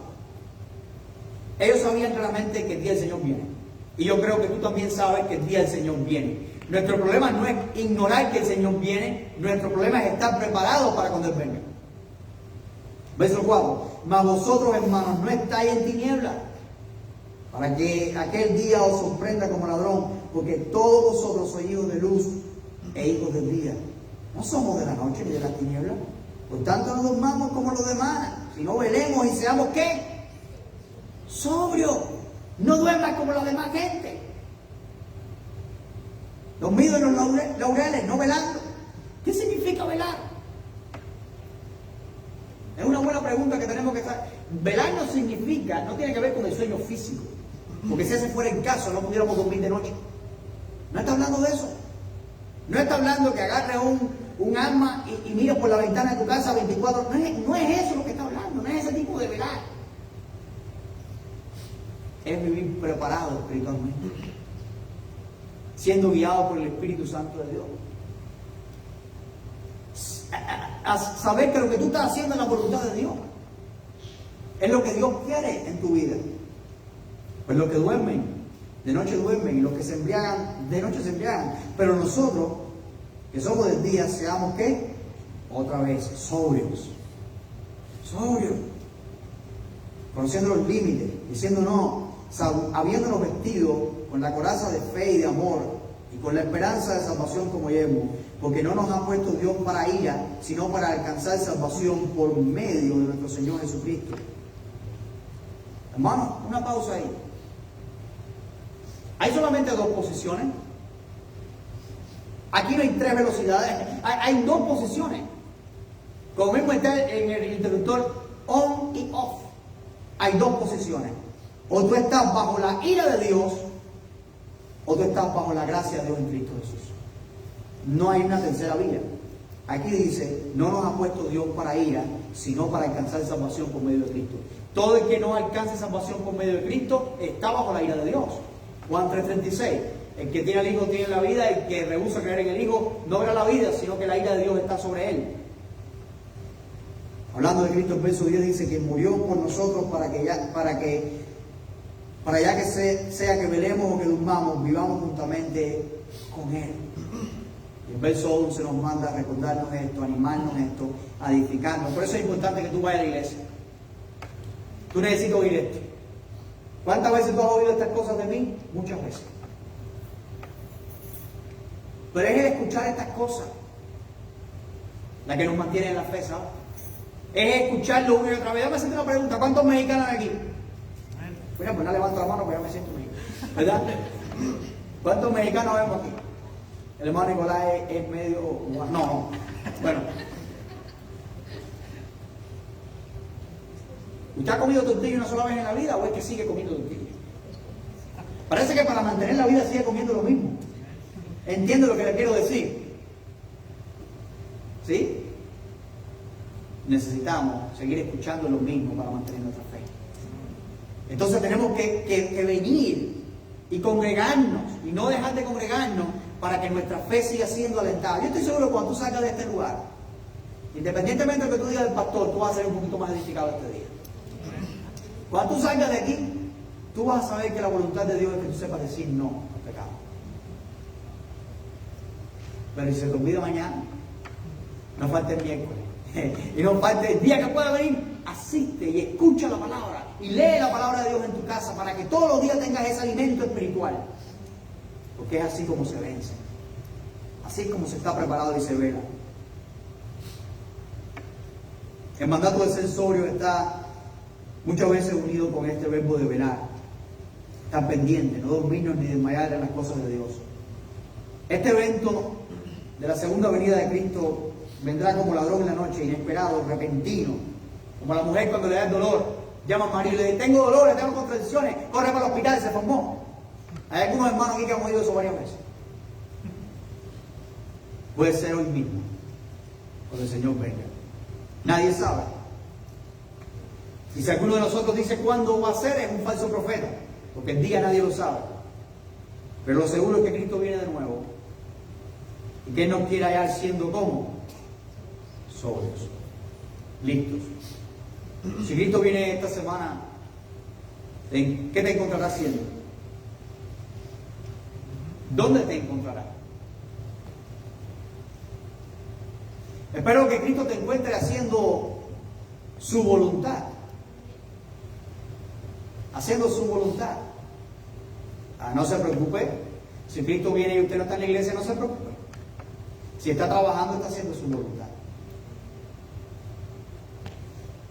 Ellos sabían claramente que el día del Señor viene. Y yo creo que tú también sabes que el día del Señor viene. Nuestro problema no es ignorar que el Señor viene, nuestro problema es estar preparados para cuando Él venga. Verso 4. Mas vosotros, hermanos, no estáis en tinieblas, para que aquel día os sorprenda como ladrón, porque todos vosotros sois hijos de luz e hijos del día. No somos de la noche ni de las tinieblas. Por tanto, no durmamos como los demás, sino velemos y seamos ¿qué? Sobrios. No duermas como la demás gente. Dormidos en los laureles, no velando. ¿Qué significa velar? Es una buena pregunta que tenemos que hacer. Velar no significa, no tiene que ver con el sueño físico. Porque si ese fuera el caso, no pudiéramos dormir de noche. No está hablando de eso. No está hablando que agarres un arma y mires por la ventana de tu casa 24 horas. No es eso lo que está hablando, no es ese tipo de velar. Es vivir preparado espiritualmente, siendo guiado por el Espíritu Santo de Dios. A saber que lo que tú estás haciendo es la voluntad de Dios. Es lo que Dios quiere en tu vida. Pues los que duermen, de noche duermen, y los que se embriagan, de noche se embriagan. Pero nosotros, que somos del día, seamos ¿qué? Otra vez, sobrios. Sobrios. Conociendo los límites, diciendo no, habiéndonos vestido con la coraza de fe y de amor, y con la esperanza de salvación como yelmo, porque no nos ha puesto Dios para ira, sino para alcanzar salvación por medio de nuestro Señor Jesucristo. Hermanos, una pausa ahí. Hay solamente dos posiciones. Aquí no hay tres velocidades, hay dos posiciones. Como mismo está en el interruptor on y off. Hay dos posiciones. O tú estás bajo la ira de Dios, o tú estás bajo la gracia de Dios en Cristo Jesús. No hay una tercera vía. Aquí dice, no nos ha puesto Dios para ira, sino para alcanzar salvación por medio de Cristo. Todo el que no alcance salvación por medio de Cristo está bajo la ira de Dios. Juan 3:36. El que tiene al Hijo tiene la vida, el que rehúsa creer en el Hijo no verá la vida, sino que la ira de Dios está sobre él. Hablando de Cristo, el verso 10 dice que murió por nosotros para ya que sea que velemos o que durmamos, vivamos juntamente con Él. Y el verso 11 nos manda a recordarnos esto, a animarnos esto, a edificarnos. Por eso es importante que tú vayas a la iglesia. Tú necesitas oír esto. ¿Cuántas veces tú has oído estas cosas de mí? Muchas veces. Pero es el escuchar estas cosas la que nos mantiene en la fe, ¿sabes? Es escucharlo una y otra vez. Yo me siento una pregunta, ¿cuántos mexicanos hay aquí? Mira, pues no levanto la mano, pero yo me siento mexicano, ¿verdad? ¿Cuántos mexicanos vemos aquí? El hermano Nicolás es medio... No, bueno. ¿Usted ha comido tortilla una sola vez en la vida o es que sigue comiendo tortilla? Parece que para mantener la vida sigue comiendo lo mismo. ¿Entiende lo que le quiero decir? ¿Sí? Necesitamos seguir escuchando lo mismo para mantener nuestra fe. Entonces tenemos que venir y congregarnos y no dejar de congregarnos para que nuestra fe siga siendo alentada. Yo estoy seguro que cuando tú salgas de este lugar, independientemente de lo que tú digas del pastor, tú vas a ser un poquito más edificado este día. Cuando tú salgas de aquí, tú vas a saber que la voluntad de Dios es que tú sepas decir no al pecado. Pero si se te olvida mañana, no falte el miércoles. Y no falte el día que pueda venir, asiste y escucha la palabra y lee la palabra de Dios en tu casa para que todos los días tengas ese alimento espiritual. Porque es así como se vence. Así es como se está preparado y se vela. El mandato de ser sobrio está muchas veces unido con este verbo de velar. Estar pendiente, no dormirnos ni desmayar en las cosas de Dios. Este evento de la segunda venida de Cristo vendrá como ladrón en la noche, inesperado, repentino. Como la mujer cuando le da el dolor, llama a María y le dice, tengo dolores, tengo contracciones, corre para el hospital y se formó. Hay algunos hermanos aquí que han oído eso varias veces. Puede ser hoy mismo, cuando el Señor venga. Nadie sabe. Y si alguno de nosotros dice cuándo va a ser, es un falso profeta, porque el día nadie lo sabe. Pero lo seguro es que Cristo viene de nuevo y que Él nos quiere hallar siendo como sobrios, listos. Si Cristo viene esta semana, ¿qué te encontrará haciendo? ¿Dónde te encontrará? Espero que Cristo te encuentre haciendo su voluntad. Haciendo su voluntad. No se preocupe. Si Cristo viene y usted no está en la iglesia, no se preocupe. Si está trabajando, está haciendo su voluntad.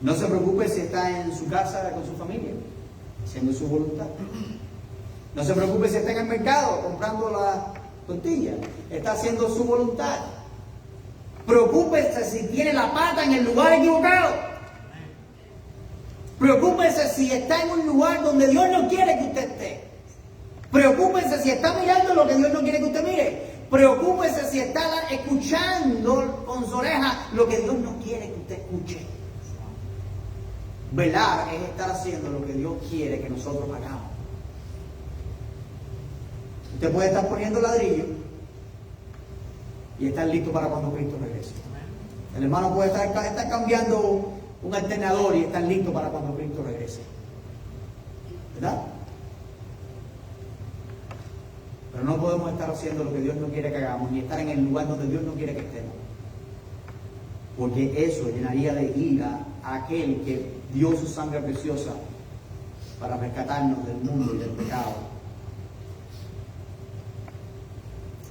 No se preocupe si está en su casa con su familia, haciendo su voluntad. No se preocupe si está en el mercado comprando la tortilla, está haciendo su voluntad. Preocúpese si tiene la pata en el lugar equivocado. Preocúpese si está en un lugar donde Dios no quiere que usted esté. Preocúpese si está mirando lo que Dios no quiere que usted mire. Preocúpese si está escuchando con su oreja lo que Dios no quiere que usted escuche. Velar es estar haciendo lo que Dios quiere que nosotros hagamos. Usted puede estar poniendo ladrillo y estar listo para cuando Cristo regrese. El hermano puede estar cambiando un alternador y estar listo para cuando Cristo regrese. ¿Verdad? Pero no podemos estar haciendo lo que Dios no quiere que hagamos, ni estar en el lugar donde Dios no quiere que estemos. Porque eso llenaría de ira a aquel que dio su sangre preciosa para rescatarnos del mundo y del pecado.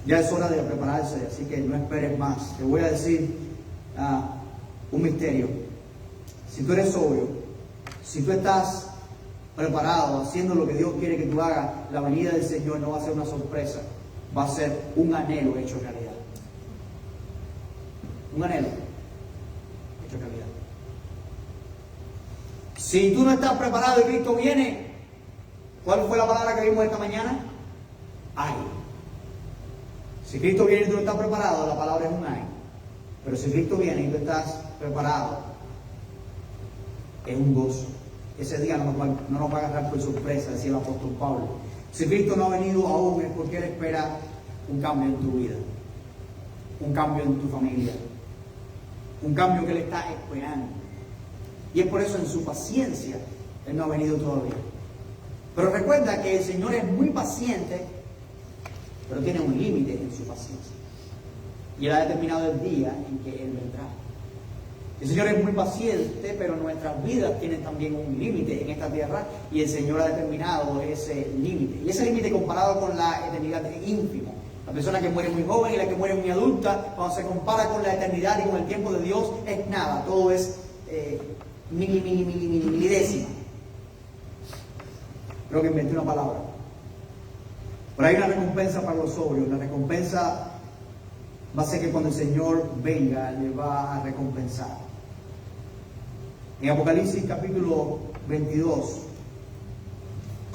Ya es hora de prepararse, así que no esperes más. Te voy a decir un misterio. Si tú eres sobrio, si tú estás preparado, haciendo lo que Dios quiere que tú hagas, la venida del Señor no va a ser una sorpresa, va a ser un anhelo hecho realidad. Un anhelo hecho realidad. Si tú no estás preparado y Cristo viene, ¿cuál fue la palabra que vimos esta mañana? Ay. Si Cristo viene y tú no estás preparado, la palabra es un ay. Pero si Cristo viene y tú estás preparado, es un gozo. Ese día no nos va a agarrar por sorpresa, decía el apóstol Pablo. Si Cristo no ha venido aún es porque Él espera un cambio en tu vida, un cambio en tu familia, un cambio que Él está esperando. Y es por eso en su paciencia Él no ha venido todavía. Pero recuerda que el Señor es muy paciente, pero tiene un límite en su paciencia. Y Él ha determinado el día en que Él vendrá. El Señor es muy paciente, pero nuestras vidas tienen también un límite en esta tierra y el Señor ha determinado ese límite. Y ese límite comparado con la eternidad es ínfimo. La persona que muere muy joven y la que muere muy adulta, cuando se compara con la eternidad y con el tiempo de Dios, es nada. Todo es milidécima. Creo que inventé una palabra. Pero hay una recompensa para los sobrios. La recompensa va a ser que cuando el Señor venga, le va a recompensar. En Apocalipsis capítulo 22,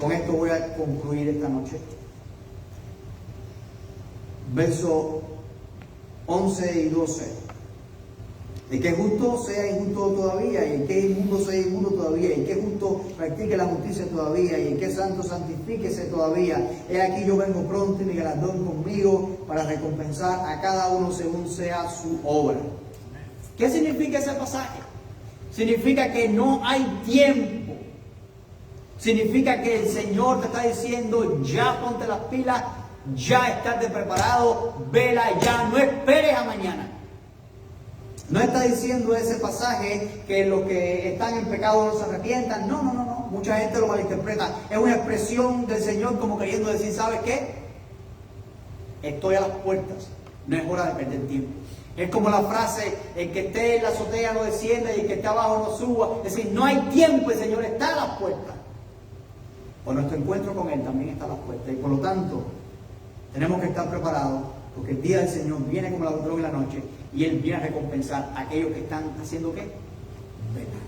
con esto voy a concluir esta noche. Verso 11 y 12. El que justo sea injusto todavía, y el que inmundo sea inmundo todavía, y el que justo practique la justicia todavía, y el que santo santifíquese todavía. He aquí yo vengo pronto y mi galardón conmigo para recompensar a cada uno según sea su obra. ¿Qué significa ese pasaje? Significa que no hay tiempo. Significa que el Señor te está diciendo, ya ponte las pilas, ya estate preparado, vela ya, no esperes a mañana. No está diciendo ese pasaje que los que están en pecado no se arrepientan. No. Mucha gente lo malinterpreta. Es una expresión del Señor como queriendo decir, ¿sabes qué? Estoy a las puertas. No es hora de perder tiempo. Es como la frase, el que esté en la azotea no descienda y el que esté abajo no suba. Es decir, no hay tiempo, el Señor está a las puertas. O nuestro encuentro con Él también está a las puertas. Y por lo tanto, tenemos que estar preparados porque el día del Señor viene como ladrón en la noche y Él viene a recompensar a aquellos que están haciendo ¿qué? Velar.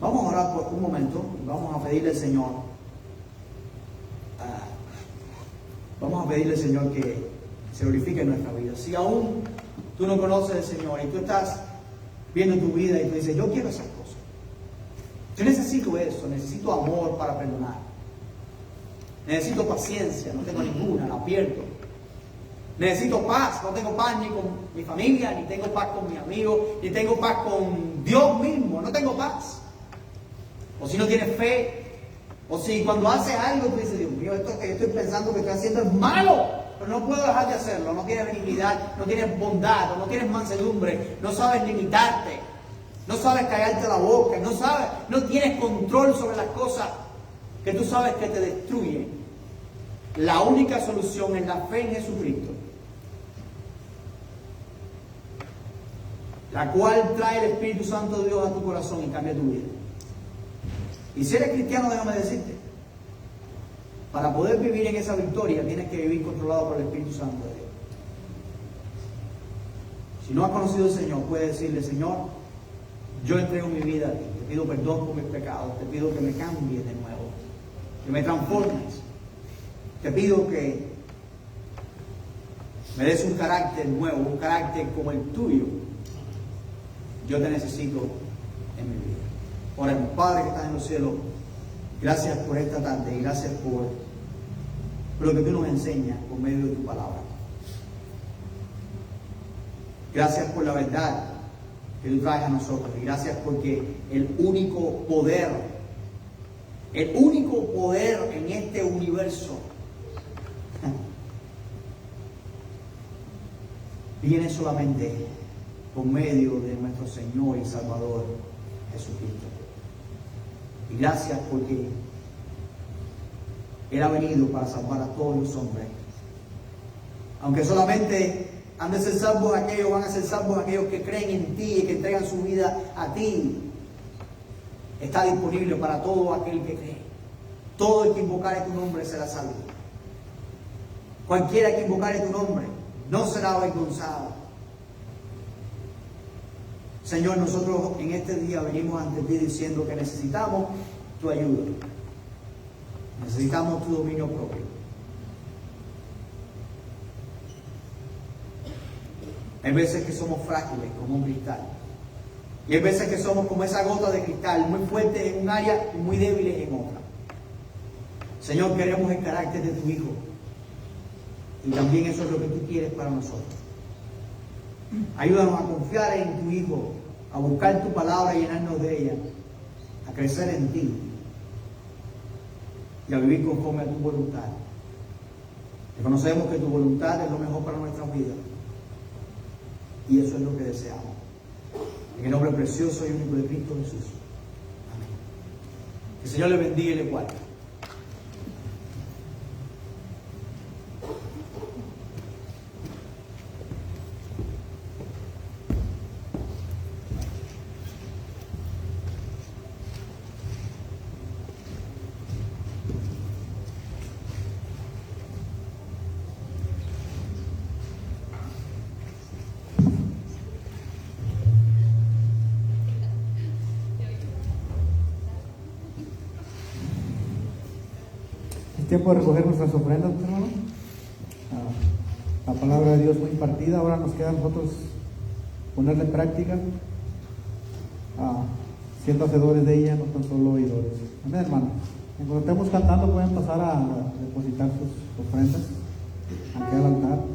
Vamos a orar por un momento. Vamos a pedirle al Señor. Vamos a pedirle al Señor que se glorifique en nuestra vida. Si aún tú no conoces al Señor y tú estás viendo tu vida y tú dices, yo quiero esas cosas. Yo necesito eso, necesito amor para perdonar. Necesito paciencia, no tengo ninguna, la pierdo. Necesito paz, no tengo paz ni con mi familia, ni tengo paz con mis amigos, ni tengo paz con Dios mismo, no tengo paz. O si no tienes fe, o si cuando haces algo tú dices, Dios mío, esto que yo estoy pensando que estoy haciendo es malo, pero no puedo dejar de hacerlo. No tienes benignidad, no tienes bondad, no tienes mansedumbre, no sabes limitarte, no sabes callarte la boca, no tienes control sobre las cosas que tú sabes que te destruyen. La única solución es la fe en Jesucristo, la cual trae el Espíritu Santo de Dios a tu corazón y cambia tu vida. Y si eres cristiano, déjame decirte, para poder vivir en esa victoria tienes que vivir controlado por el Espíritu Santo de Dios. Si no has conocido al Señor, puedes decirle, Señor, yo entrego mi vida a ti, te pido perdón por mis pecados, te pido que me cambies de nuevo, que me transformes, te pido que me des un carácter nuevo, un carácter como el tuyo. Yo te necesito en mi vida. Oremos. Padre que estás en los cielos, gracias por esta tarde y gracias por lo que tú nos enseñas por medio de tu palabra. Gracias por la verdad que tú traes a nosotros y gracias porque el único poder en este universo viene solamente por medio de nuestro Señor y Salvador Jesucristo. Y gracias porque Él ha venido para salvar a todos los hombres. Aunque solamente han de ser salvos aquellos, van a ser salvos aquellos que creen en ti y que entregan su vida a ti. Está disponible para todo aquel que cree. Todo el que invocare tu nombre será salvo. Cualquiera que invocare tu nombre no será avergonzado. Señor, nosotros en este día venimos ante ti diciendo que necesitamos tu ayuda. Necesitamos tu dominio propio. Hay veces que somos frágiles como un cristal. Y hay veces que somos como esa gota de cristal, muy fuertes en un área y muy débiles en otra. Señor, queremos el carácter de tu Hijo. Y también eso es lo que tú quieres para nosotros. Ayúdanos a confiar en tu Hijo, a buscar tu palabra y llenarnos de ella, a crecer en ti y a vivir conforme a tu voluntad. Reconocemos que tu voluntad es lo mejor para nuestras vidas y eso es lo que deseamos. En el nombre precioso y único de Cristo Jesús. Amén. Que el Señor le bendiga y le guarde. Es tiempo de recoger nuestras ofrendas, hermano. La palabra de Dios fue impartida. Ahora nos queda a nosotros ponerla en práctica, siendo hacedores de ella, no tan solo oidores. Amén, hermano. Cuando estemos cantando pueden pasar a depositar sus ofrendas aquí al altar.